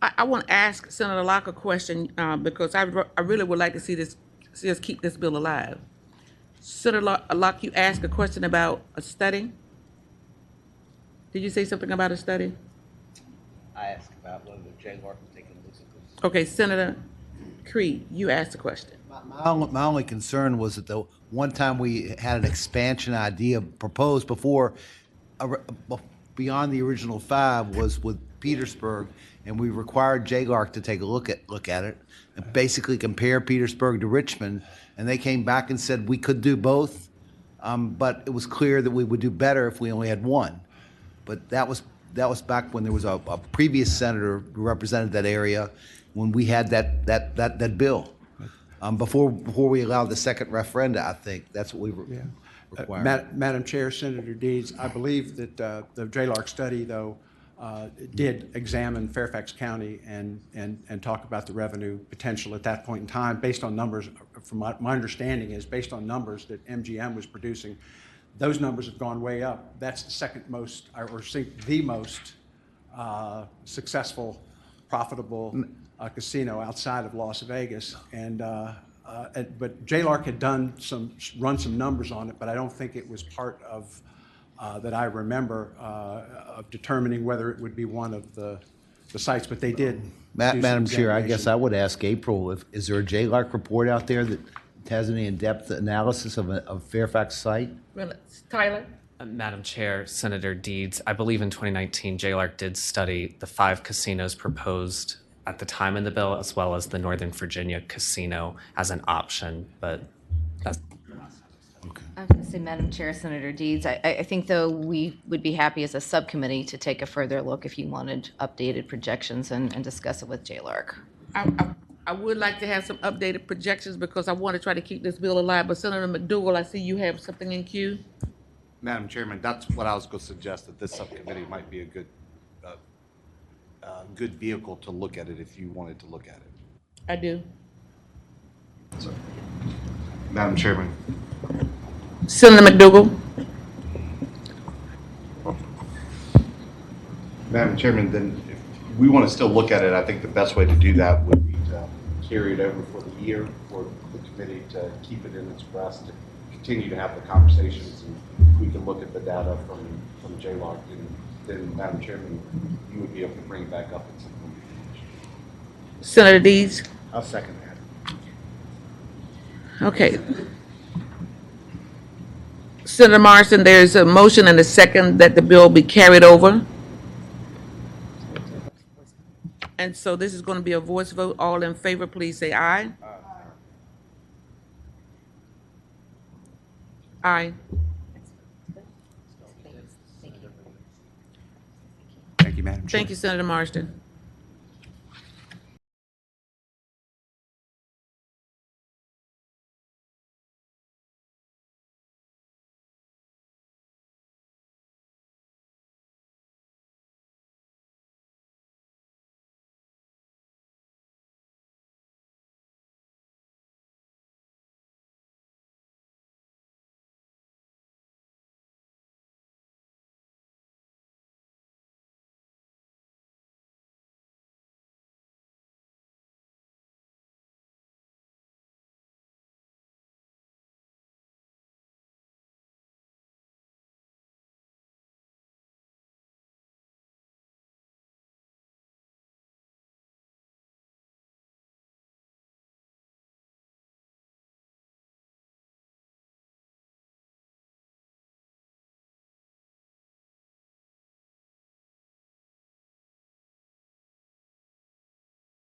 I want to ask Senator Locke a question because I really would like to see us keep this bill alive. Senator Locke, you asked a question about a study. Did you say something about a study? I asked about whether Jay Lark was taking a look at this. Okay, Senator Creed, you asked a question. My only concern was that the one time we had an expansion idea proposed before, uh, beyond the original five, was with Petersburg, and we required JAGARC to take a look at it and basically compare Petersburg to Richmond, and they came back and said we could do both, but it was clear that we would do better if we only had one. But that was back when there was a previous senator who represented that area when we had that bill. Before we allowed the second referenda, I think that's what we were required. Madam Chair, Senator Deeds, I believe that the JLARC study, though, did examine Fairfax County and talk about the revenue potential at that point in time, based on numbers, from my understanding is based on numbers that MGM was producing. Those numbers have gone way up. That's the second most, or the most successful, profitable casino outside of Las Vegas. But JLARC had run some numbers on it, but I don't think it was part of that I remember of determining whether it would be one of the sites. But they did. Madam Chair, I guess I would ask April, is there a JLARC report out there that has any in-depth analysis of Fairfax site? Well, Tyler? Madam Chair, Senator Deeds, I believe in 2019, JLARC did study the 5 casinos proposed at the time in the bill, as well as the Northern Virginia casino as an option, but that's... I was going to say, Madam Chair, Senator Deeds, I think, though, we would be happy as a subcommittee to take a further look if you wanted updated projections and discuss it with JLARC. I would like to have some updated projections because I want to try to keep this bill alive. But Senator McDougal, I see you have something in queue. Madam Chairman, that's what I was going to suggest, that this subcommittee might be a good vehicle to look at it if you wanted to look at it. I do. So, Madam Chairman. Senator McDougal. Madam Chairman, then if we want to still look at it, I think the best way to do that would be to carry it over for the year for the committee to keep it in its breast, to continue to have the conversations, and we can look at the data from JLARC, and then, Madam Chairman, you would be able to bring it back up at some point. Senator Deeds. I'll second that. Okay. Senator Morrison, there's a motion and a second that the bill be carried over. And so this is going to be a voice vote. All in favor, please say aye. Aye. Thank you, Madam Chair. Thank you, Senator Marsden.